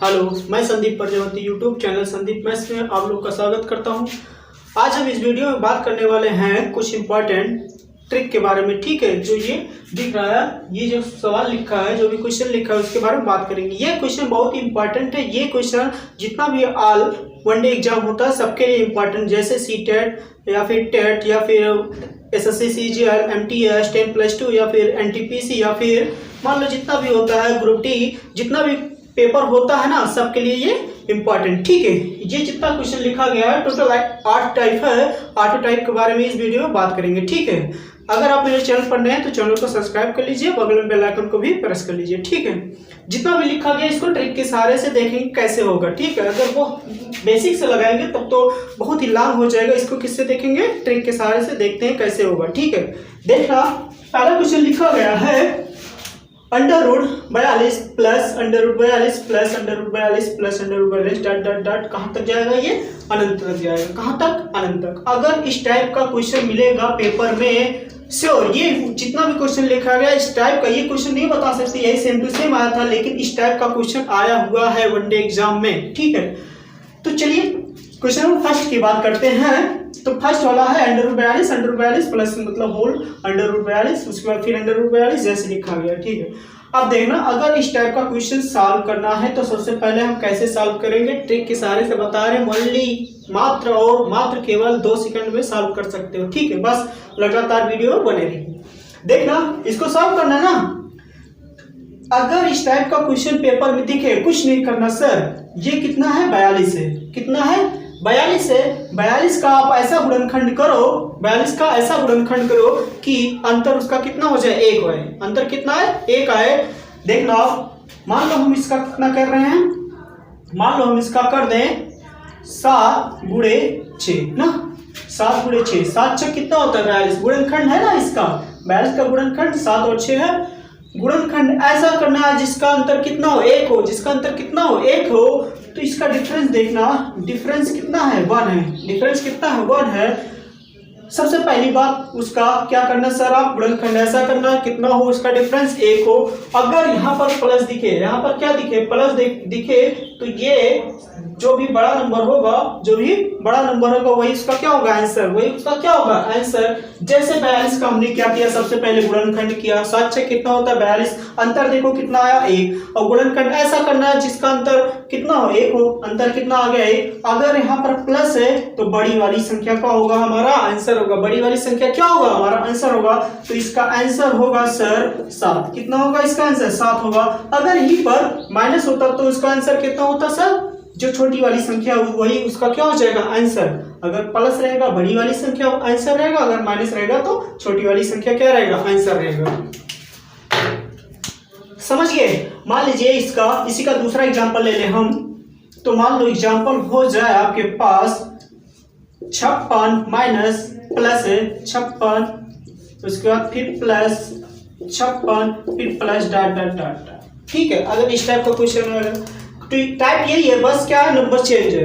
Hello, मैं Sandeep Prajapati YouTube channel Sandeep maths में आप लोग का स्वागत करता हूं। आज हम इस वीडियो में बात करने वाले हैं कुछ इम्पोर्टेंट ट्रिक के बारे में। ठीक है, जो ये दिख रहा है, ये जो सवाल लिखा है, जो भी क्वेश्चन लिखा है उसके बारे में बात करेंगे। ये क्वेश्चन बहुत ही इंपॉर्टेंट है। ये क्वेश्चन जितना भी ऑल वनडे एग्जाम होता है सबके लिए इम्पोर्टेंट, जैसे CTET या फिर टेट या फिर SSC CGL MTS 10+2 या फिर NTPC या फिर मान लो जितना भी होता है ग्रुप D, जितना भी पेपर होता है ना, सबके लिए ये इम्पोर्टेंट। ठीक है, ये जितना क्वेश्चन लिखा गया है टोटल 8 टाइप है। 8 टाइप के बारे में इस वीडियो में बात करेंगे। ठीक है, अगर आप मेरे चैनल पर नए हैं तो चैनल को सब्सक्राइब कर लीजिए, बगल में बेल आइकन को भी प्रेस कर लीजिए। ठीक है, जितना भी लिखा गया इसको ट्रिक के सहारे से देखेंगे कैसे होगा। ठीक है, अगर वो बेसिक से लगाएंगे तब तो बहुत ही लॉन्ग हो जाएगा। इसको किससे देखेंगे? ट्रिक के सहारे से देखते हैं कैसे होगा। ठीक है, देखना पहला क्वेश्चन लिखा गया है √42 plus √42 plus √42 plus √42 dot dot dot कहाँ तक जाएगा? ये अनंत तक जाएगा। कहाँ तक? अनंत तक। अगर इस टाइप का क्वेश्चन मिलेगा पेपर में, श्योर ये जितना भी क्वेश्चन लिखा गया इस टाइप का, ये क्वेश्चन नहीं बता सकते यही सेम टू सेम आया था, लेकिन इस टाइप का क्वेश्चन आया हुआ है वनडे एग्जाम में। ठीक है, तो चलिए क्वेश्चन फर्स्ट की बात करते हैं। तो फर्स्ट वाला है √42 प्लस मतलब होल √42, उसके बाद फिर √42 जैसे लिखा गया। ठीक है, अब देखना अगर इस टाइप का क्वेश्चन सॉल्व करना है तो सबसे पहले हम कैसे सॉल्व करेंगे? ट्रिक के सहारे से बता रहे हैं। ओनली मात्र केवल 2 सेकंड में सॉल्व कर सकते हो। ठीक है, बस लगातार वीडियो बने रहिए। देखना इसको सॉल्व करना है ना। अगर इस टाइप का क्वेश्चन पेपर में दिखे, कुछ नहीं करना सर, ये कितना है? 42 है। कितना है? 42 है। 42 का आप ऐसा गुणनखंड करो, 42 का ऐसा गुणनखंड करो कि अंतर उसका कितना हो जाए? 1 है। अंतर कितना है? 1 आए। देखना, मान लो हम इसका कितना कर रहे हैं, मान लो हम इसका कर दें 7 × 6 ना, 7 × 6, 7 6 कितना होता है? 42 गुणनखंड है ना इसका। 42 का गुणनखंड 7 और 6 है। गुणनखंड ऐसा करना है जिसका अंतर कितना हो? 1 हो। जिसका अंतर कितना हो? 1 हो। तो इसका डिफरेंस देखना, डिफरेंस कितना है? 1 है। डिफरेंस कितना है? 1 है। सबसे पहली बात उसका क्या करना सर? आप गुणनखंड ऐसा करना कितना हो उसका डिफरेंस? 1 हो। अगर यहाँ पर प्लस दिखे, यहाँ पर क्या दिखे? प्लस दिखे, तो ये जो भी बड़ा नंबर होगा, जो भी बड़ा नंबर होगा वही उसका क्या होगा? आंसर। वही उसका क्या होगा? आंसर। जैसे 42 का हमने क्या किया? सबसे पहले गुणनखंड किया। 7 6 कितना होता है? 42। अंतर देखो कितना आया? 1। और गुणनखंड ऐसा करना है जिसका अंतर कितना हो? 1 हो। अंतर कितना आ गया? 1। अगर यहाँ पर प्लस है तो बड़ी वाली संख्या का होगा हमारा आंसर होगा। बड़ी वाली संख्या क्या होगा? हमारा आंसर होगा। तो इसका आंसर होगा सर 7। कितना होगा इसका आंसर? 7 होगा। अगर यहीं पर माइनस होता तो इसका आंसर कितना होता सर? जो छोटी वाली संख्या वही उसका क्या हो जाएगा? आंसर। अगर प्लस रहेगा बड़ी वाली संख्या आंसर रहेगा, अगर माइनस रहेगा तो छोटी वाली संख्या क्या रहेगा? आंसर रहेगा। समझ गए? मान लीजिए इसी का दूसरा एग्जांपल ले ले हम। तो मान लो एग्जांपल हो जाए आपके पास 56 माइनस प्लस है 56, उसके बाद फिर प्लस 56, फिर प्लस डॉट डॉट डॉट। ठीक है, अगर इस टाइप का क्वेश्चन तो टाइप यही है, बस क्या है? नंबर चेंज है।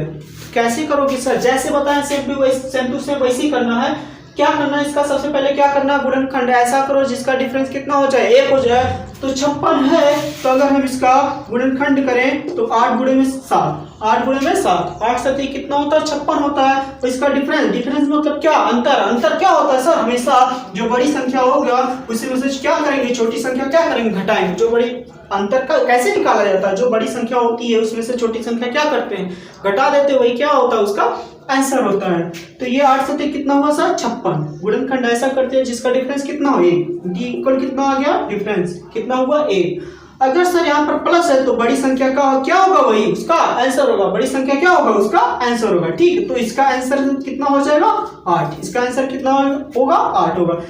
कैसे करोगे सर? जैसे बताएं सेम टू सेम वैसे ही करना है। क्या करना है इसका? सबसे पहले क्या करना है? गुणनखंड ऐसा करो जिसका डिफरेंस कितना हो जाए? 1 हो जाए। तो 56 है, तो अगर हम इसका गुणनखंड करें तो 8 × 7, 8 × 7, 8 7 कितना होता है? 56 होता है। तो इसका डिफरेंस मतलब क्या? अंतर क्या होता है सर? हमेशा जो बड़ी संख्या होगा उसी में से क्या करेंगे? छोटी संख्या क्या करेंगे? घटाएंगे। जो बड़ी अंतर का कैसे निकाला जाता है? जो बड़ी संख्या होती है उसमें से छोटी संख्या क्या करते हैं? घटा देते हैं। वही क्या होता है? उसका आंसर होता है। तो ये 8 7 कितना हुआ सर? 56। गुणनखंड ऐसा करते हैं जिसका डिफरेंस कितना हो? 1। D इक्वल कितना आ गया? डिफरेंस कितना हुआ? 1। अगर सर यहाँ पर प्लस है तो बड़ी संख्या का क्या होगा? वही उसका आंसर होगा। बड़ी संख्या क्या होगा? उसका आंसर होगा। ठीक है, तो इसका आंसर कितना हो जाएगा? 8। इसका आंसर कितना होगा? 8 होगा।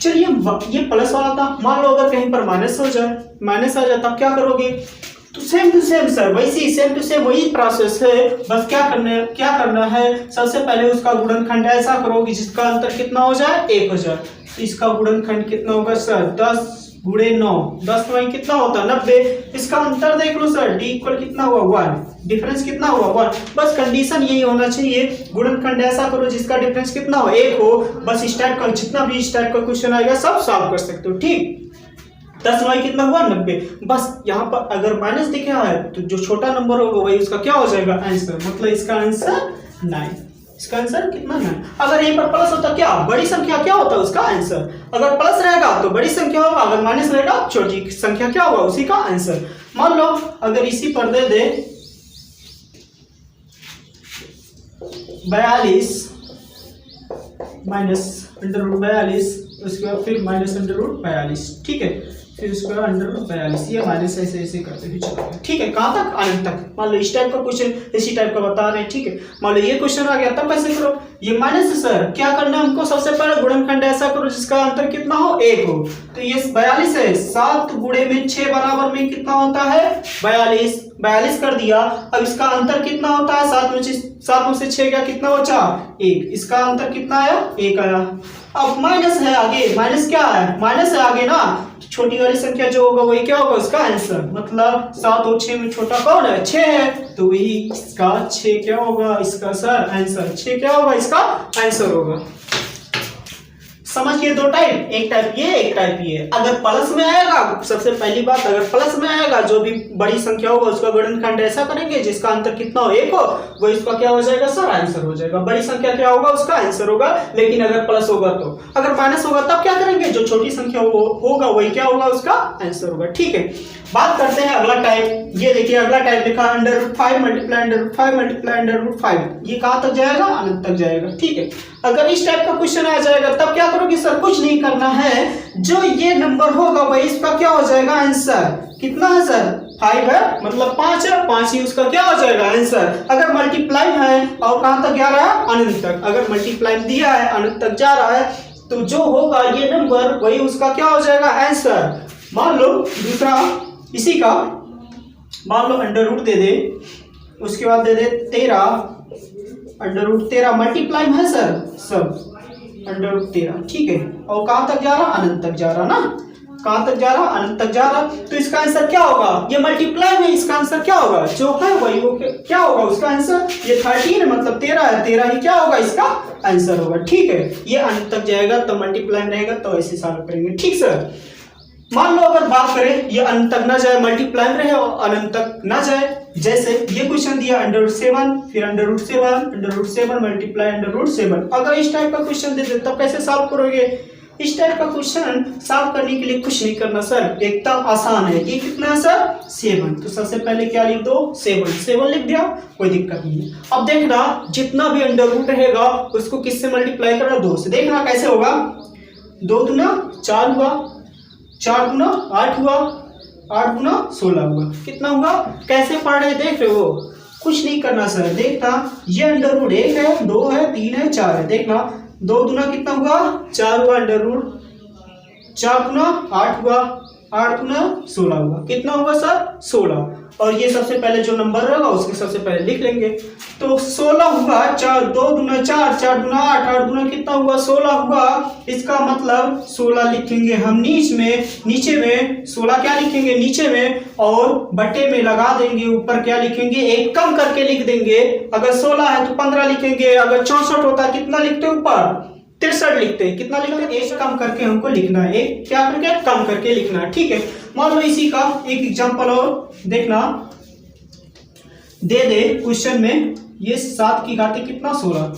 चलिए ये प्लस वाला था, मान लो अगर कहीं पर माइनस हो जाए, माइनस आ जाए तब क्या करोगे? तो सेम टू सेम सर, वैसी सेम टू सेम वही प्रोसेस है। बस क्या करना है? सबसे पहले उसका गुणनखंड ऐसा करो कि जिसका अंतर कितना हो जाए? 1 हो जाए। तो इसका गुणनखंड कितना होगा सर? 10 × 9, 10 9 कितना होता है? 90। इसका अंतर देख लो सर, D इक्वल कितना हुआ? 1। डिफरेंस कितना हुआ? 1। बस कंडीशन यही होना चाहिए, गुणनखंड ऐसा करो जिसका डिफरेंस कितना हो? 1 हो। बस इस टाइप का जितना भी इस टाइप का क्वेश्चन आएगा सब सॉल्व कर सकते हो। ठीक, 10 9 कितना हुआ 90। बस यहाँ पर अगर माइनस दिखा है तो जो छोटा नंबर होगा वही उसका क्या हो जाएगा आंसर, मतलब इसका आंसर 9। इसका आंसर कितना 9। अगर यहीं पर प्लस होता क्या बड़ी संख्या क्या होता है उसका आंसर, अगर प्लस रहेगा तो बड़ी संख्या होगा, अगर माइनस रहेगा छोटी संख्या क्या होगा उसी का आंसर। मान लो अगर इसी पर दे दे 42 माइनस √42, उसके बाद फिर माइनस √42, ठीक है, फिर उसके बाद √42, ये माइनस ऐसे ऐसे करते हुए चलेगा, ठीक है। कहाँ तक अनंत तक। मान लो इस टाइप का क्वेश्चन इसी टाइप का बता रहे हैं, ठीक है। मान लो ये क्वेश्चन आ गया, तब कैसे करो, ये माइनस है सर, क्या करना है हमको, सबसे पहले गुणनखंड ऐसा करो जिसका अंतर कितना हो 1 हो। तो ये 42 है, 7 गुणे में 6 बराबर में कितना होता है 42, 42 कर दिया। अब इसका अंतर कितना होता है 7 में से 6 गया कितना बचा 1, इसका अंतर कितना आया 1 आया। अब माइनस है आगे, माइनस क्या है माइनस है आगे ना, छोटी वाली संख्या जो होगा वही क्या होगा उसका आंसर, मतलब 7 और 6 में छोटा कौन है 6 है, तो वही इसका 6 क्या होगा इसका सर आंसर, 6 क्या होगा इसका आंसर होगा। समझिए दो टाइप, एक टाइप ये एक टाइप ये। अगर प्लस में आएगा, सबसे पहली बात अगर प्लस में आएगा जो भी बड़ी संख्या होगा उसका गुणनखंड ऐसा करेंगे जिसका अंतर कितना हो 1 हो, वो इसका क्या हो जाएगा सर आंसर हो जाएगा। बड़ी संख्या क्या होगा उसका आंसर होगा। लेकिन अगर प्लस होगा तो, अगर माइनस होगा तब क्या करेंगे, जो छोटी संख्या होगा वही क्या होगा उसका आंसर होगा, ठीक है। बात करते हैं अगला टाइप। ये देखिए अगला टाइप लिखा √5 मल्टीप्लाई √5 मल्टीप्लाई √5, ये कहां तक जाएगा अनंत तक जाएगा, ठीक है। अगर इस टाइप का क्वेश्चन आ जाएगा तब क्या करोगे सर, कुछ नहीं करना है, जो ये नंबर होगा वही इसका क्या हो जाएगा आंसर। कितना है सर 5 है, मतलब 5 है, 5 ही उसका क्या हो जाएगा आंसर। अगर मल्टीप्लाई है और कहां तक जा रहा है अनंत तक, अगर मल्टीप्लाई दिया है अनंत तक जा रहा है तो जो होगा ये नंबर वही उसका क्या हो जाएगा आंसर। मान लो दूसरा इसी का, मान लो √ दे दे, उसके बाद दे दे 13 √13 मल्टीप्लाई है सर सब √13, ठीक है। और कहां तक जा रहा अनंत तक जा रहा ना, कहां तक जा रहा अनंत तक जा रहा, तो इसका आंसर क्या होगा, ये मल्टीप्लाई में इसका आंसर क्या होगा जो है वही वो क्या होगा उसका आंसर। ये 13 है मतलब 13 है, 13 ही क्या होगा इसका आंसर होगा, ठीक है। ये अनंत तक जाएगा तो मल्टीप्लाई रहेगा तो ऐसे सॉल्व करेंगे, ठीक सर। मान लो अगर बात करें ये अनंत तक ना जाए, मल्टीप्लाई रहे और अनंत तक ना जाए, जैसे ये क्वेश्चन दिया √7 फिर √7 मल्टीप्लाई √7। अगर इस टाइप का क्वेश्चन दे दे तब कैसे सॉल्व करोगे। इस टाइप का क्वेश्चन सॉल्व करने के लिए कुछ नहीं करना सर, एकदम आसान है। ये कितना है सर 7, तो सबसे पहले क्या लिख दो 7 लिख दिया, कोई दिक्कत नहीं है। अब देखना जितना भी √ रहेगा उसको किससे मल्टीप्लाई करना 2 से, देखना कैसे होगा। 2 दूना 4 हुआ, 4 गुना 8 हुआ, 8 गुना 16 हुआ, कितना हुआ, कैसे पढ़ रहे देख रहे हो, कुछ नहीं करना सर। देखना ये √ 1 है, 2 है, 3 है, 4 है, देखना 2 गुना कितना हुआ 4 हुआ, √ 4 गुना 8 हुआ, 8 गुना 16 हुआ, कितना हुआ सर 16। और ये सबसे पहले जो नंबर रहेगा उसके सबसे पहले लिख लेंगे, तो 16 हुआ, 2 गुना 4, 4 गुना 8, 8 गुना कितना हुआ 16 हुआ। इसका मतलब 16 लिखेंगे हम नीचे में 16 क्या लिखेंगे नीचे में, और बटे में लगा देंगे, ऊपर क्या लिखेंगे 1 कम करके लिख देंगे। अगर 16 है तो 15 लिखेंगे, अगर 64 होता कितना लिखते ऊपर 63 लिखते, कितना लिखते 1 कम करके हमको लिखना है, 1 क्या करके कम करके लिखना है, ठीक है। मान लो इसी का एक एग्जांपल और देखना, दे दे क्वेश्चन में ये 7 की घाते कितना 16।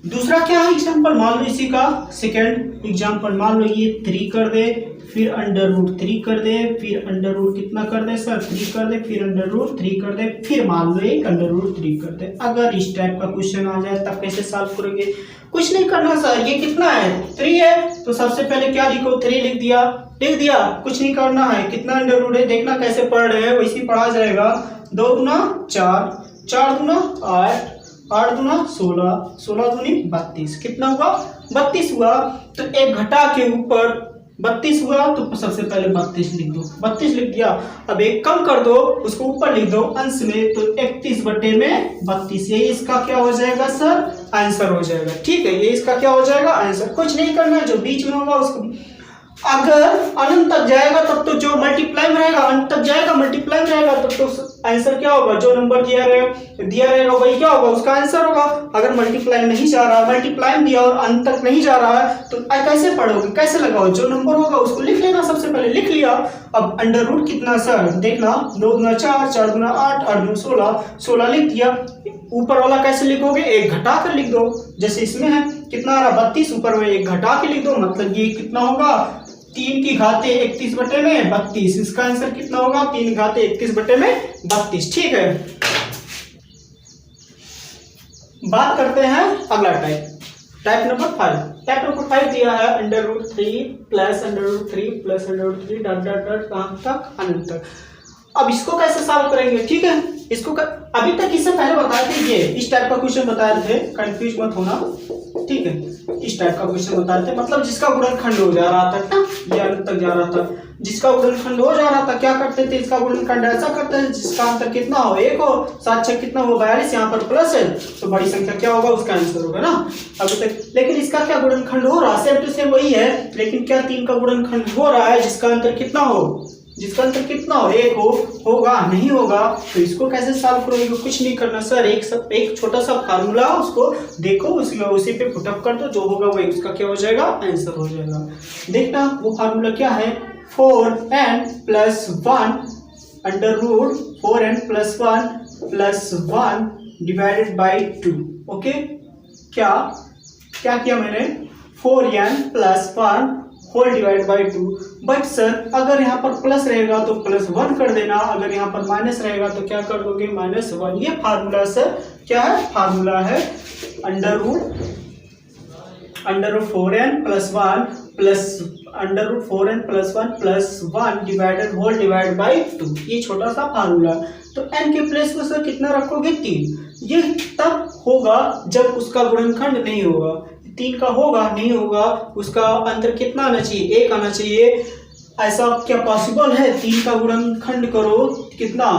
दूसरा क्या है एग्जांपल, मान लो इसी का सेकंड एग्जांपल, मान लो ये 3 कर दे, फिर √3 कर दे, फिर √ कितना कर दे सर 3 कर दे, फिर √3 कर दे, फिर मान लो एक √3 कर दे। अगर इस टाइप का क्वेश्चन आ जाए तब कैसे सॉल्व करोगे, कुछ नहीं करना सर। ये कितना है 3 है, तो सबसे पहले क्या लिखो 3 लिख दिया, कुछ नहीं करना है। कितना √ है देखना कैसे पढ़ रहे हैं वैसे पढ़ा जाएगा। 2 गुना 4, 4 गुना 8, 8 गुना 16, 16 दूनी 32, कितना हुआ 32 हुआ। तो एक घटा के ऊपर 32 हुआ तो सबसे पहले 32 लिख दो, 32 लिख दिया। अब एक कम कर दो उसको ऊपर लिख दो अंश में, तो 31/32, ये इसका क्या हो जाएगा सर आंसर हो जाएगा, ठीक है। ये इसका क्या हो जाएगा आंसर, कुछ नहीं करना है, जो बीच में होगा उसको। अगर अनंत तक जाएगा तब तो जो मल्टीप्लाई में रहेगा अनंत तक जाएगा, मल्टीप्लाई रहेगा तो आंसर क्या होगा, जो नंबर दिया रहेगा वही क्या होगा, उसका आंसर होगा। अगर मल्टीप्लाई नहीं जा रहा, मल्टीप्लाई दिया और अंत तक नहीं जा रहा है तो कैसे पढ़ोगे, कैसे लगाओ, जो नंबर होगा उसको लिख लेना, सबसे पहले लिख लिया। अब अंडर रूट कितना सर, देखना 9 गुना 4, 4 गुना 8, 8 गुना 16, 16 लिख दिया। ऊपर वाला कैसे लिखोगे, एक घटा कर लिख दो, जैसे इसमें है कितना आ रहा 32, ऊपर में एक घटा के लिख दो, मतलब ये कितना होगा 3 की घाते 31 बटे में 32। इसका आंसर कितना होगा 3 घाते 31 बटे में 32। ठीक है, बात करते हैं अगला टाइप नंबर 5। टाइप नंबर 5 दिया है under root 3 plus under root 3 plus under root 3 dot dot dot कहां तक, अनंत तक। अब इसको कैसे सॉल्व करेंगे, ठीक है, इसको अभी तक इससे पहले बताए थे, ये इस टाइप का क्वेश्चन बताए थे, कंफ्यूज मत होना, ठीक है, इस टाइप का क्वेश्चन बताए थे, मतलब जिसका गुणनखंड हो जा रहा था ना, ये अंत तक जा रहा था, जिसका गुणनखंड हो जा रहा था क्या करते थे, इसका गुणनखंड ऐसा करते हैं जिसका अंतर कितना हो 1 हो, 7 6 कितना हो 42, यहाँ पर प्लस है तो बड़ी संख्या क्या होगा, उसका आंसर होगा ना अभी तक। लेकिन इसका क्या गुणनखंड हो रहा, सेम टू सेम वही है, लेकिन क्या 3 का गुणनखंड हो रहा है जिसका अंतर कितना हो, जिसका अंतर कितना हो 1 होगा नहीं होगा। तो इसको कैसे सॉल्व करोगे, कुछ नहीं करना सर, एक छोटा सा फार्मूला उसको देखो, उसी पे पुटअप कर दो, जो होगा वही उसका क्या हो जाएगा, आंसर हो जाएगा। देखना वो फार्मूला क्या है, 4n plus 1 under root 4n plus 1 plus 1 divided by 2। Okay, क्या किया मैंने, 4n plus 1 whole divide by 2। But sir अगर यहाँ पर प्लस रहेगा तो प्लस 1 कर देना, अगर यहाँ पर माइनस रहेगा तो क्या कर दोगे, -1। ये फार्मूला सर क्या है, फार्मूला है under root 4n plus 1 plus under root 4n plus 1 plus 1 divided whole divide by 2। ये छोटा सा फार्मूला। तो n के प्लेस में सर कितना रखोगे, 3। ये तब होगा जब उसका गुणनखंड नहीं होगा, 3 का होगा नहीं होगा, उसका अंतर कितना आना चाहिए, 1 आना चाहिए। ऐसा क्या पॉसिबल है, 3 का गुणनखंड करो कितना,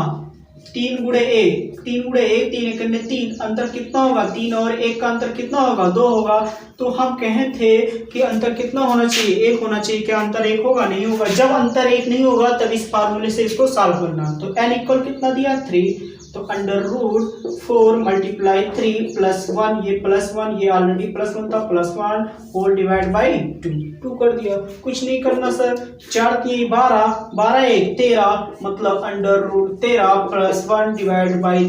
3 गुणे 1, 3 1 करने 3, अंतर कितना होगा, 3 और 1 का अंतर कितना होगा, 2 होगा। तो हम कहे थे कि अंतर कितना होना चाहिए, 1 होना चाहिए, क्या अंतर 1 होगा, नहीं होगा। जब अंतर 1 नहीं होगा तब इस फार्मूले से इसको सॉल्व करना। तो n इक्वल कितना दिया 3, तो अंडर रूट 4 मल्टीप्लाई 3 प्लस 1, ये प्लस 1, ये ऑलरेडी प्लस 1 था, प्लस 1 होल डिवाइड बाई 2 कर दिया। कुछ नहीं करना सर, 4 3 12, 12 1 13, मतलब under root 13 plus 1 divide by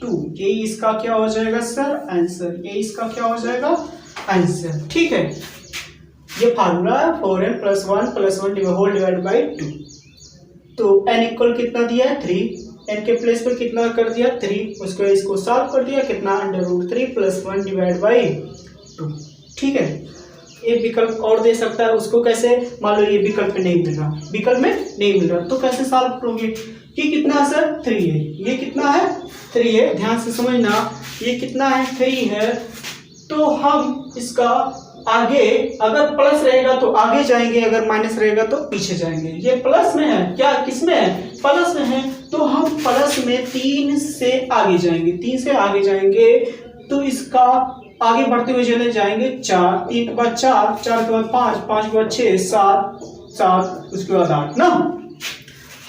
2। यही इसका क्या हो जाएगा सर, आंसर। यही इसका क्या हो जाएगा, आंसर। ठीक है, ये फार्मूला है 4n plus 1 plus 1 whole divide by 2। तो n इक्वल कितना दिया है 3, n के प्लेस पर कितना कर दिया 3, उसको इसको सॉल्व कर दिया, कितना under root 3 plus 1 divide by 2। ठीक है, एक विकल्प और दे सकता है, उसको कैसे, मान लो ये विकल्प में नहीं मिल रहा, विकल्प में नहीं मिल रहा तो कैसे सॉल्व करोगे। ये कितना सर 3 है, ये कितना है 3 है, ध्यान से समझना, ये कितना है 3 है। तो हम इसका आगे अगर प्लस रहेगा तो आगे जाएंगे, अगर माइनस रहेगा तो पीछे जाएंगे। ये प्लस में है, क्या किसमें है, प्लस में है, तो हम प्लस में 3 से आगे जाएंगे, 3 से आगे जाएंगे तो इसका आगे बढ़ते हुए चले जाएंगे 4, 3 के बाद 4, 4 के बाद 5, 5 के बाद 6, 7, 7 उसके बाद 8 ना।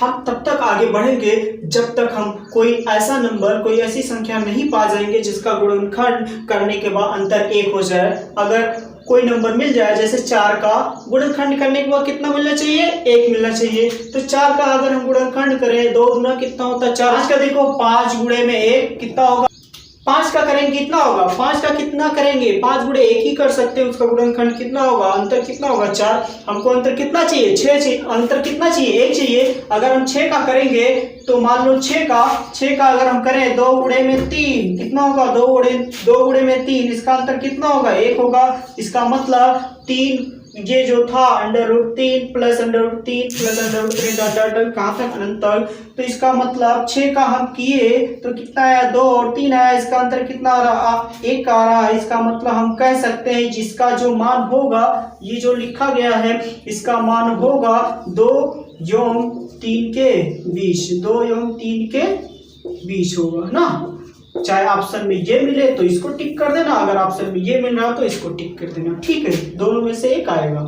हम तब तक आगे बढ़ेंगे जब तक हम कोई ऐसा नंबर, कोई ऐसी संख्या नहीं पा जाएंगे जिसका गुणनखंड करने के बाद अंतर 1 हो जाए। अगर कोई नंबर मिल जाए, जैसे 4 का गुणनखंड करने के बाद कितना मिलना चाहिए, 1 मिलना चाहिए। तो 4 का अगर हम गुणनखंड करें 2 गुना कितना होता है 4 का, देखो 5 गुणे में 1 कितना होगा, 5 का करेंगे कितना होगा, 5 का कितना करेंगे 5 गुणे 1 ही कर सकते हैं, उसका गुणनखंड कितना होगा, अंतर कितना होगा 4। हमको अंतर कितना चाहिए 6 चाहिए, अंतर कितना चाहिए 1 चाहिए। अगर हम 6 का करेंगे तो मान लो 6 का अगर हम करें 2 गुणे में 3 कितना होगा, 2 गुणे में 3, इसका अंतर कितना होगा 1 होगा। इसका मतलब 3 ये जो था under root 3 plus under root 3 plus under root 3 dot dot dot कहाँ तक अनंत तक। तो इसका मतलब 6 का हम किए तो कितना आया 2 और 3 आया, इसका अंतर कितना आ रहा 1 आ रहा है। इसका मतलब हम कह सकते हैं जिसका जो मान होगा, ये जो लिखा गया है इसका मान होगा 2 एवं 3 के बीच, 2 एवं 3 के बीच होगा ना। चाहे ऑप्शन में ये मिले तो इसको टिक कर देना, अगर ऑप्शन में ये मिल रहा तो इसको टिक कर देना। ठीक है, दोनों में से एक आएगा।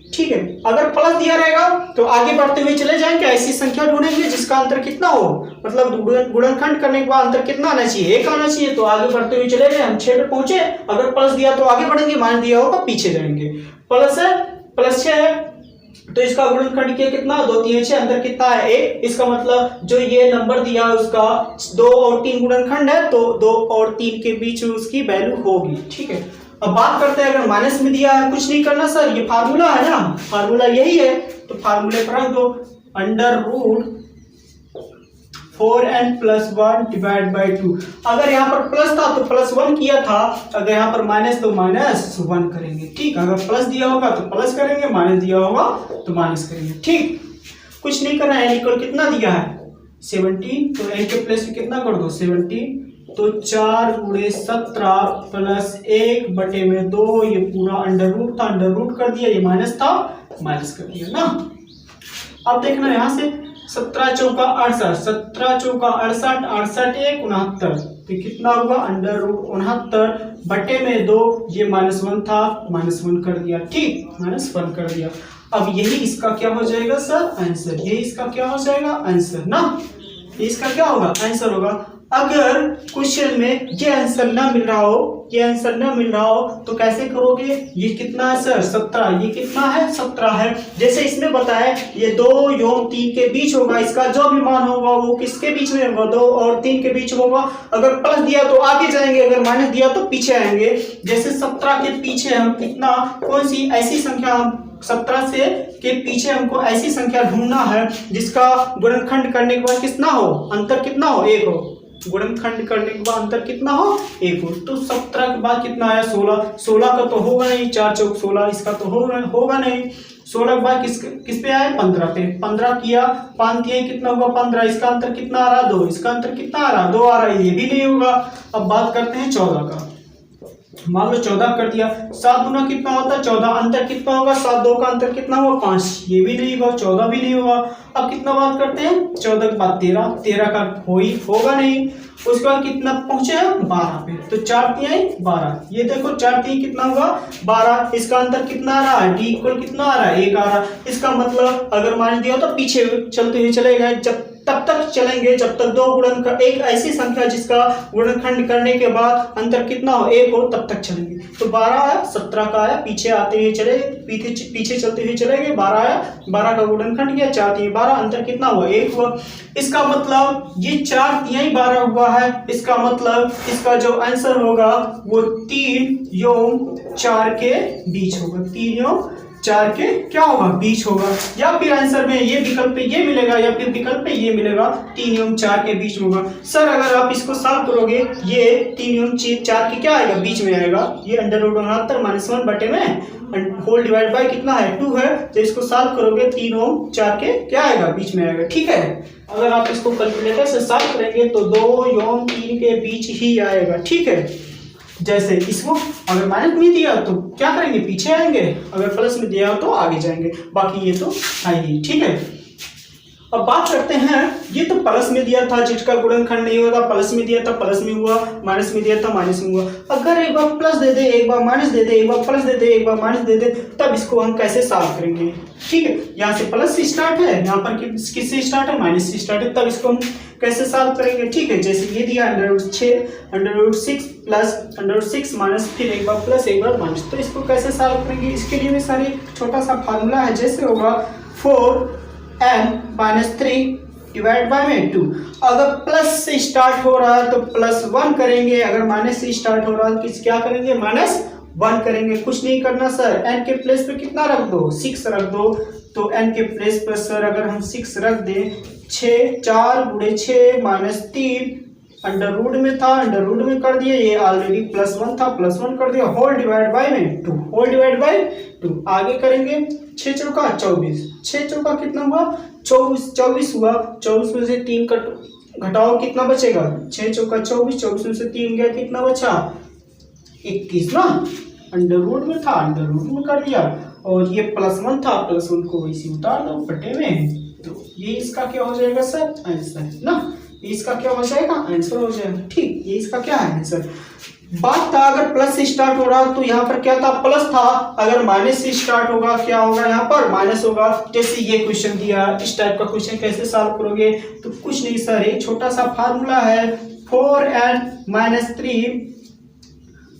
ठीक है। अगर प्लस दिया रहेगा तो आगे बढ़ते हुए चले जाएंगे, ऐसी संख्या ढूंढेंगे जिसका अंतर कितना हो, मतलब गुणनखंड करने के बाद अंतर कितना आना चाहिए, 1 आना चाहिए। तो आगे बढ़ते हुए चले गए, हम 6 पे पहुंचे। अगर प्लस दिया तो आगे बढ़ेंगे, माइनस दिया होगा पीछे जाएंगे। प्लस है, प्लस 6 है तो इसका गुणनखंड किया कितना, 2 3 6, अंतर कितना है 1। इसका मतलब जो ये नंबर दिया उसका 2 और 3 गुणनखंड है, तो 2 और 3 के बीच उसकी वैल्यू होगी। ठीक है। अब बात करते हैं, अगर माइनस में दिया है, कुछ नहीं करना सर, ये फार्मूला है ना, फार्मूला यही है, तो फार्मूले पर रख दो, under root 4n+1 divide by 2। अगर यहाँ पर प्लस था तो +1 किया था, अगर यहाँ पर माइनस तो -1 करेंगे। ठीक, अगर प्लस दिया होगा तो प्लस करेंगे, माइनस दिया होगा तो माइनस करेंगे। ठीक, कुछ नहीं करना है। n इक्वल कितना दिया है 17, तो n के प्लेस में कितना कर दो 17, तो 4 × 17 + 1/2, ये पूरा अंडर रूट था, अंडर रूट कर दिया, ये माइनस था, माइनस कर दिया ना। अब देखना यहाँ से 17 चौका 68, 17 चौका 68, 68 1 69, तो कितना होगा अंडर रूट 69/2, ये -1 था, -1 कर दिया। ठीक, -1 कर दिया। अब यही इसका क्या हो जाएगा सर, आंसर। यही इसका क्या हो जाएगा, आंसर ना। इसका क्या होगा, आंसर होगा। अगर क्वेश्चन में ये आंसर ना मिल रहा हो, ये आंसर ना मिल रहा हो तो कैसे करोगे, ये कितना है सर 17, ये कितना है 17 है। जैसे इसमें बताया ये 2 और 3 के बीच होगा, इसका जो भी मान होगा वो किसके बीच में होगा, 2 और 3 के बीच होगा। अगर प्लस दिया तो आगे जाएंगे, अगर माइनस दिया तो पीछे आएंगे। जैसे 17 के पीछे हम कितना, कौन सी ऐसी संख्या, हम 17 से के पीछे हमको ऐसी संख्या ढूंढना है जिसका गुणनखंड करने के बाद कितना हो, अंतर कितना हो, 1 हो। गुणनखंड करने के बाद अंतर कितना हो, 1 हो। तो 17 के बाद कितना आया 16, 16 का तो होगा नहीं, 4 चौक 16, इसका तो होगा नहीं। 16 के बाद किस पे आया 15 पे, 15 किया 5 किया कितना होगा 15, इसका अंतर कितना आ रहा 2, इसका अंतर कितना आ रहा 2 आ रहा है, ये भी नहीं होगा। अब बात करते हैं 14 का, मान लो 14 कर दिया, 7 गुना कितना होता है 14, अंतर कितना होगा 7 2 का अंतर कितना होगा 5, ये भी नहीं होगा, 14 भी नहीं होगा। अब कितना बात करते हैं 14 के बाद 13, 13 का होगा नहीं। उसके बाद कितना पहुंचे हैं 12 पे, तो 4 3 12, ये देखो 4 3 कितना होगा 12, इसका अंतर कितना आ रहा है, d इक्वल कितना आ रहा है 1 आ रहा है। इसका मतलब अगर मान दिया तो पीछे चलते हुए चलेगा, जब तब तक चलेंगे जब तक 2 गुणनखंड, एक ऐसी संख्या जिसका गुणनखंड करने के बाद अंतर कितना हो 1 हो, तब तक चलेंगे। तो 12 आया, 17 का आया, पीछे आते हुए चले, पीछे चलते हुए चलेंगे, 12 आया, 12 का गुणनखंड किया, 4 3 12, अंतर कितना हुआ 1 हुआ। इसका मतलब ये 4 3 12 हुआ है, इसका मतलब इसका जो आंसर होगा वो 3 और 4 के बीच होगा, 3 और 4 के क्या होगा बीच होगा। या फिर आंसर में ये विकल्प पे ये मिलेगा, या फिर विकल्प पे ये मिलेगा 3 एवं 4 के बीच होगा। सर अगर आप इसको सॉल्व करोगे, ये 3 एवं 4 के क्या आएगा बीच में आएगा, ये अंडर रूट 69 -1 बटे में होल डिवाइड बाय कितना है 2 है, तो इसको सॉल्व करोगे 3 एवं 4 के क्या आएगा बीच में आएगा। ठीक है, अगर आप इसको कैलकुलेटर से सॉल्व करेंगे तो 2 एवं 3 के बीच ही आएगा। ठीक है, जैसे इसको अगर माइनस में दिया तो क्या करेंगे पीछे आएंगे, अगर प्लस में दिया तो आगे जाएंगे, बाकी ये तो है ही। ठीक है, अब बात करते हैं, ये तो प्लस में दिया था जिसका गुणनखंड नहीं होगा, प्लस में दिया था प्लस में हुआ, माइनस में दिया था माइनस में हुआ। अगर एक बार प्लस दे दे, एक बार माइनस दे दे, एक बार प्लस दे दे, एक बार माइनस दे दे, तब इसको हम कैसे सॉल्व करेंगे। ठीक है, यहाँ से प्लस से स्टार्ट है, यहाँ पर किससे स्टार्ट है माइनस से स्टार्ट है, तब इसको हम कैसे सॉल्व करेंगे। ठीक है, जैसे ये दिया √6 प्लस √6 माइनस, फिर एक बार प्लस एक बार माइनस, तो इसको कैसे सॉल्व करेंगे। इसके लिए भी सारी छोटा सा फार्मूला है, जैसे होगा 4n-3 डिवाइड बाय में 2। अगर प्लस से स्टार्ट हो रहा है तो +1 करेंगे, अगर माइनस से स्टार्ट हो रहा है तो क्या करेंगे -1 करेंगे। कुछ नहीं करना सर, n के प्लेस पे कितना रख दो 6 रख दो, तो n के प्लेस पर सर अगर हम 6 रख दें, 4 × 6 -3 अंडर रूट में था, अंडर रूट में कर दिया, ये ऑलरेडी +1 था, +1 कर दिया, होल डिवाइड बाय में 2, होल डिवाइड बाय 2। आगे करेंगे 6 चौका 24, 6 चौका कितना हुआ 24 हुआ, 24 में से 3 घटाओ कितना बचेगा, 6 चौका 24, 24 में से 3 गया कितना बचा 21 ना, अंडर रूट में था अंडर रूट में कर दिया, और ये +1 था, +1 को वैसे उतार दो बटे में, तो ये इसका क्या हो जाएगा सर आंसर ना, इसका क्या हो जाएगा आंसर हो जाएगा। ठीक, ये इसका क्या है आंसर। बात था अगर प्लस से स्टार्ट हो रहा तो यहाँ पर क्या था, प्लस था, अगर माइनस से स्टार्ट होगा क्या होगा, यहाँ पर माइनस होगा। जैसे ये क्वेश्चन दिया, इस टाइप का क्वेश्चन कैसे सॉल्व करोगे, तो कुछ नहीं सर, एक छोटा सा फार्मूला है 4n-3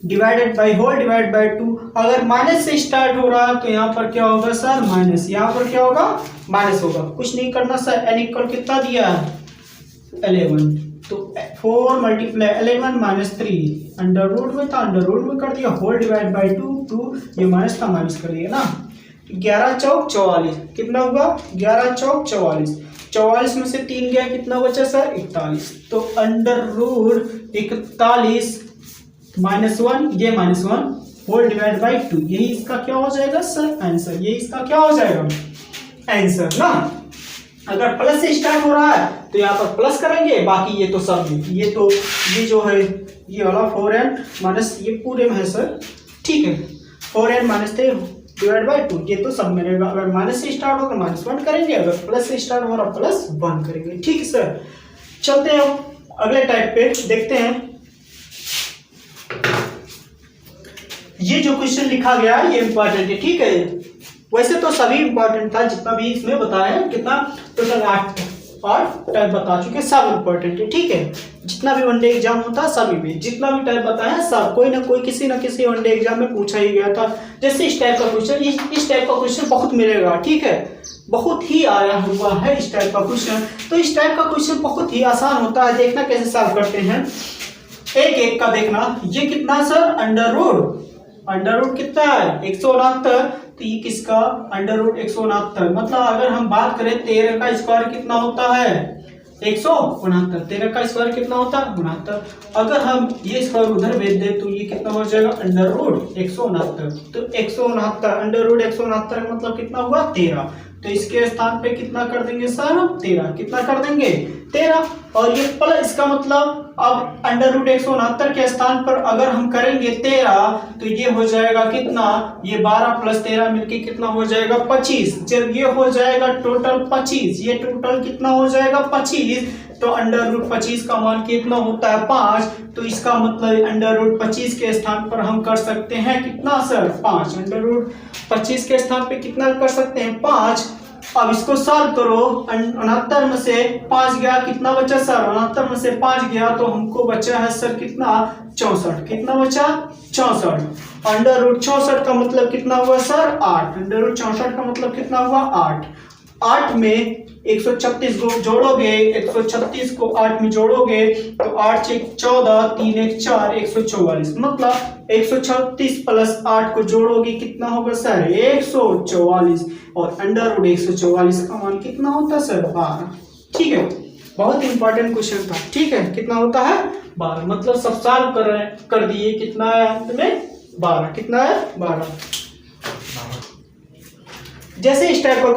divided by whole divide by 2। अगर माइनस से स्टार्ट हो रहा है तो यहाँ पर क्या होगा सर, माइनस, यहाँ पर क्या होगा, माइनस होगा। कुछ नहीं करना सर, n इक्वल कितना दिया है 11, तो 4 मल्टीप्लाई 11 माइनस 3, अंडर रूट में था, अंडर रूट में कर दिया, होल डिवाइड बाई 2, ये माइनस था, माइनस कर दिया ना। 11 चौक 44 कितना होगा, 11 चौक 44, 44 में से 3 गया, कितना बचा सर 41, तो अंडर रूट 41 -1, ये -1 होल डिवाइड बाई 2, यही इसका क्या हो जाएगा सर आंसर, ये इसका क्या हो जाएगा आंसर ना। अगर प्लस से स्टार्ट हो रहा है तो यहाँ पर प्लस करेंगे, बाकी ये तो सब ये तो ये जो है ये वाला 4n माइनस ये पूरे में है सर, ठीक है, 4n-3 डिवाइड बाई 2, ये तो सब में रहेगा। अगर माइनस से स्टार्ट होगा -1 करेंगे, अगर प्लस से स्टार्ट हो रहा +1 करेंगे, ठीक है सर। चलते हैं अगले टाइप पे, देखते हैं। ये जो क्वेश्चन लिखा गया है ये इंपॉर्टेंट है, ठीक है, वैसे तो सभी इंपॉर्टेंट था, जितना भी इसमें बताया है, कितना टोटल 8 टाइप बता चुके, सब इंपॉर्टेंट है, ठीक है। जितना भी वनडे एग्जाम होता है सभी में जितना भी टाइप बताया है सब कोई ना कोई किसी ना किसी वनडे एग्जाम में पूछा ही गया था। जैसे इस टाइप का क्वेश्चन, इस टाइप का क्वेश्चन बहुत मिलेगा, ठीक है, बहुत ही आया हुआ है इस टाइप का क्वेश्चन। तो इस टाइप का क्वेश्चन बहुत ही आसान होता है, देखना कैसे सॉल्व करते हैं, एक एक का देखना। ये कितना सर, अंडर रूट कितना है 169, तो ये किसका अंडर रूट 169, मतलब अगर हम बात करें 13 का स्क्वायर कितना होता है 169, 13 का स्क्वायर कितना होता है 69। अगर हम ये स्क्वायर उधर भेज दे तो ये कितना हो जाएगा अंडर रूट 169, तो 169 अंडर रूट 169 का मतलब कितना हुआ 13, तो इसके स्थान पे कितना कर देंगे सर 13, कितना कर देंगे 13, और ये प्लस, इसका मतलब अब अंडर रूट 169 के स्थान पर अगर हम करेंगे 13 तो ये हो जाएगा कितना, ये 12 + 13 मिलके कितना हो जाएगा 25। जब ये हो जाएगा टोटल 25, ये टोटल कितना हो जाएगा 25, तो अंडर रूट 25 का मान कितना होता है 5, तो इसका मतलब अंडर रूट 25 के स्थान पर हम कर सकते हैं कितना सर 5, अंडर रूट 25 के स्थान पे कितना कर सकते हैं 5। अब इसको सॉल्व करो, 69 में से 5 गया, कितना बचा सर 69 में से 5 गया, तो हमको बचा है सर कितना 64, कितना बचा 64, अंडर रूट 64 का मतलब कितना हुआ सर 8, अंडर रूट 64 का मतलब कितना हुआ 8 में 136 को जोड़ोगे, 136 को 8 में जोड़ोगे तो 8 × 1 = 14, 3 × 1 = 4, 144, मतलब 136 + 8 को जोड़ोगे कितना होगा सर 144, और अंडर रूट 144 का मान कितना होता है सर 12, ठीक है, बहुत इंपॉर्टेंट क्वेश्चन था, ठीक है, कितना होता है 12, मतलब सब सॉल्व कर दिए, कितना है अंत में 12, कितना है 12। जैसे इस टाइप का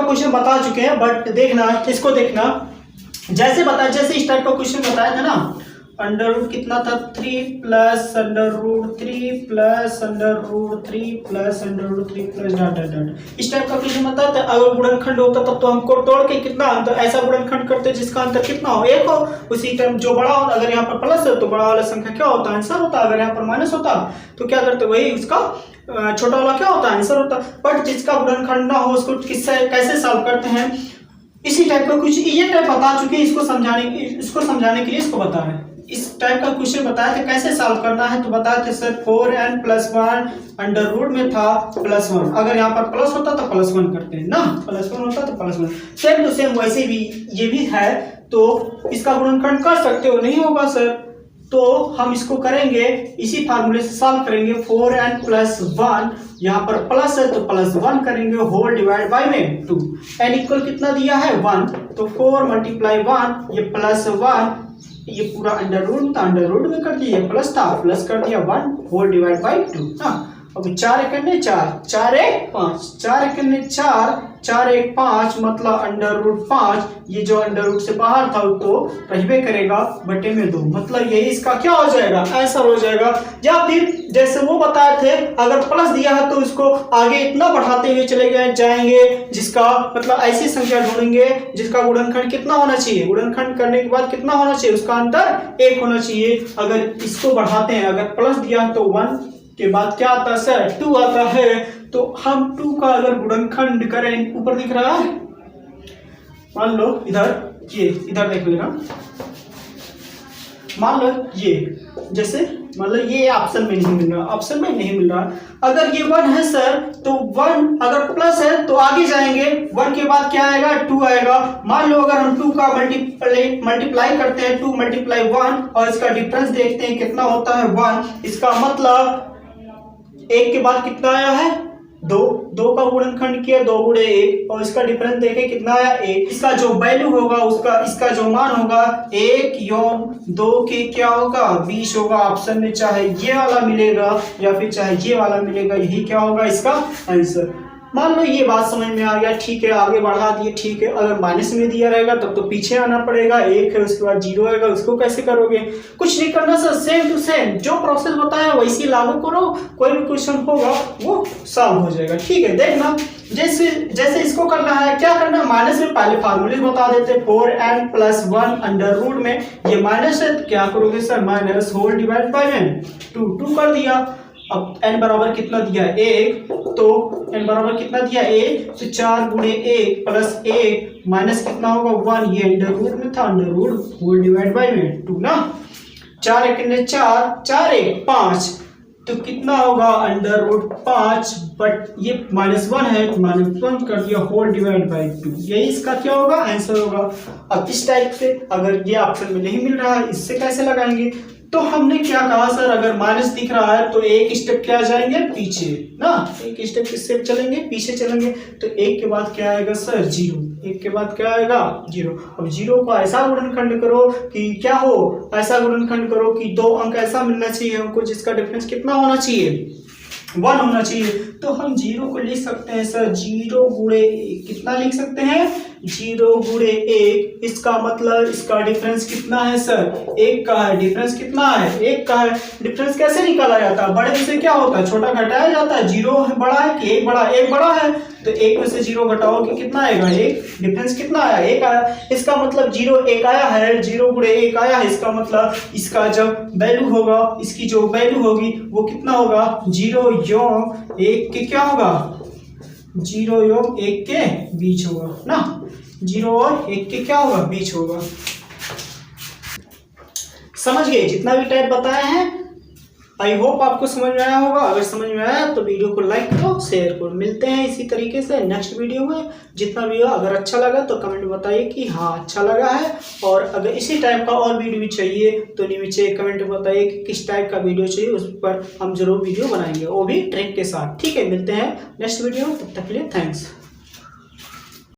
क्वेश्चन बता चुके हैं, बट देखना इसको देखना, जैसे इस टाइप का क्वेश्चन बताया था ना, अंडर रूट कितना था 3 + under root 3 + under root 3 + under root 3 + dot dot dot, इस टाइप का क्वेश्चन बताया था। अगर गुणनखंड होता तब तो हमको तोड़ के कितना अंतर, ऐसा गुणनखंड करते जिसका अंतर कितना हो 1 हो, उसी टाइम जो बड़ा हो, अगर यहाँ पर प्लस है तो बड़ा वाला संख्या क्या होता है आंसर होता, अगर यहाँ पर माइनस होता तो क्या करते, वही उसका छोटा वाला क्या होता है आंसर होता। बट जिसका गुणनखंड ना हो उसको कैसे सॉल्व करते हैं, इसी टाइप का कुछ ये टाइप बता चुके हैं, इसको समझाने के लिए इसको बता रहे हैं। इस टाइप का क्वेश्चन बताया था कैसे सॉल्व करना है, तो बताया था सर 4n+1 अंडर रूट में था +1, अगर यहाँ पर प्लस होता तो +1 करते हैं ना, +1 होता तो +1, सेम टू सेम वैसे भी ये भी है, तो इसका गुणनखंड कर सकते हो, नहीं होगा सर, तो हम इसको करेंगे इसी फार्मूले से सॉल्व करेंगे। 4n+1 यहाँ पर प्लस है तो +1 करेंगे, होल डिवाइड बाय में 2, n इक्वल कितना दिया है 1, तो 4 × 1 ये +1, ये पूरा अंडर रूट था, अंडर रूट में कर दिया, प्लस था प्लस कर दिया 1 होल डिवाइड बाय 2 ना। अब 4 एक 4, 4 एक 5, 4 एक 4, 4 एक 5 मतलब √5। ये जो √ से बाहर था तो रहबे करेगा बटे में 2, मतलब यही इसका क्या हो जाएगा, आंसर हो जाएगा। या फिर जैसे वो बताए थे, अगर प्लस दिया है तो इसको आगे इतना बढ़ाते हुए चले जाएंगे, जिसका मतलब ऐसी संख्या ढूंढेंगे जिसका गुणनखंड कितना होना चाहिए, गुणनखंड करने के बाद कितना होना चाहिए, उसका अंतर 1 होना चाहिए। अगर इसको बढ़ाते हैं, अगर प्लस दिया है तो 1 के बाद क्या आता है सर, 2 आता है। तो हम 2 का अगर गुणनखंड करें, ऊपर दिख रहा है, मान लो इधर, ये इधर देख लेना, मान लो ये, जैसे मान लो ये ऑप्शन में नहीं मिल रहा, ऑप्शन में नहीं मिल रहा। अगर ये 1 है सर तो 1 अगर प्लस है तो आगे जाएंगे, 1 के बाद क्या आएगा, 2 आएगा। मान लो अगर हम 2 का मल्टीप्लाई करते हैं, 2 × 1 और इसका डिफरेंस देखते हैं कितना होता है 1, इसका मतलब 1 के बाद कितना आया है 2, 2 का गुणनखंड किया 2 × 1 और इसका डिफरेंस देखें कितना आया 1। इसका जो वैल्यू होगा उसका, इसका जो मान होगा 1 योग 2 के क्या होगा 20 होगा। ऑप्शन में चाहे ये वाला मिलेगा या फिर चाहे ये वाला मिलेगा, यही क्या होगा इसका आंसर। मान लो ये बात समझ में आ गया, ठीक है, आगे बढ़ा दिए, ठीक है। अगर माइनस में दिया रहेगा तब तो पीछे आना पड़ेगा, 1 है उसके बाद 0 आएगा, उसको कैसे करोगे, कुछ नहीं करना सर, सेम टू सेम जो प्रोसेस बताया वैसे लागू करो, कोई भी क्वेश्चन होगा वो सॉल्व हो जाएगा। ठीक है, देखना जैसे इसको करना है, क्या करना है, माइनस में पहले फार्मूले बता देते, 4n + 1 √ में, ये माइनस है तो क्या करोगे sir, minus whole divide by n, 2 कर दिया। अब n बराबर कितना दिया है 1, तो n बराबर कितना दिया 1, तो 4 × 1 + 1 माइनस कितना होगा 1, ये √ में था, √ होल डिवाइड बाय में 2 ना। 4 एक 4, 4 एक 5, तो कितना होगा √5, बट ये -1 है तो -1 कर दिया होल डिवाइड बाय 2, यही इसका क्या होगा आंसर होगा। अब इस टाइप से अगर ये ऑप्शन में नहीं मिल रहा है, इससे कैसे लगाएंगे, तो हमने क्या कहा सर, अगर माइनस दिख रहा है तो एक स्टेप क्या जाएंगे पीछे ना, एक स्टेप किससे चलेंगे, पीछे चलेंगे। तो 1 के बाद क्या आएगा सर 0, 1 के बाद क्या आएगा 0। अब 0 को ऐसा गुणनखंड करो कि क्या हो, ऐसा गुणनखंड करो कि 2 अंक ऐसा मिलना चाहिए हमको जिसका डिफरेंस कितना होना चाहिए 1 होना चाहिए। तो हम 0 को लिख सकते हैं सर 0 × 1, कितना लिख सकते हैं 0 × 1, इसका मतलब इसका डिफरेंस कितना है सर 1 का है, डिफरेंस कितना है 1 का है। डिफरेंस कैसे निकाला जाता है, बड़े से क्या होता है छोटा घटाया जाता है, 0 बड़ा है कि 1 बड़ा, 1 बड़ा है तो 1 में से 0 घटाओ कि कितना आएगा 1, डिफरेंस कितना आया 1 आया। इसका मतलब 0 1 आया है, 0 × 1 आया है, इसका मतलब इसका जब वैल्यू होगा, इसकी जो वैल्यू होगी वो कितना होगा 0 योग 1 के क्या होगा 0 योग 1 के बीच होगा ना, 0 और 1 के क्या होगा बीच होगा। समझ गए, जितना भी टाइप बताए हैं आई होप आपको समझ में आया होगा। अगर समझ में आया तो वीडियो को लाइक करो, शेयर करो। मिलते हैं इसी तरीके से नेक्स्ट वीडियो में। जितना वीडियो अगर अच्छा लगा तो कमेंट में बताइए कि हाँ अच्छा लगा है, और अगर इसी टाइप का और वीडियो भी चाहिए तो नीचे कमेंट में बताइए कि किस टाइप का वीडियो चाहिए, उस पर हम जरूर वीडियो बनाएंगे, वो भी ट्रिक के साथ। ठीक है, मिलते हैं नेक्स्ट वीडियो, तब तक के लिए थैंक्स।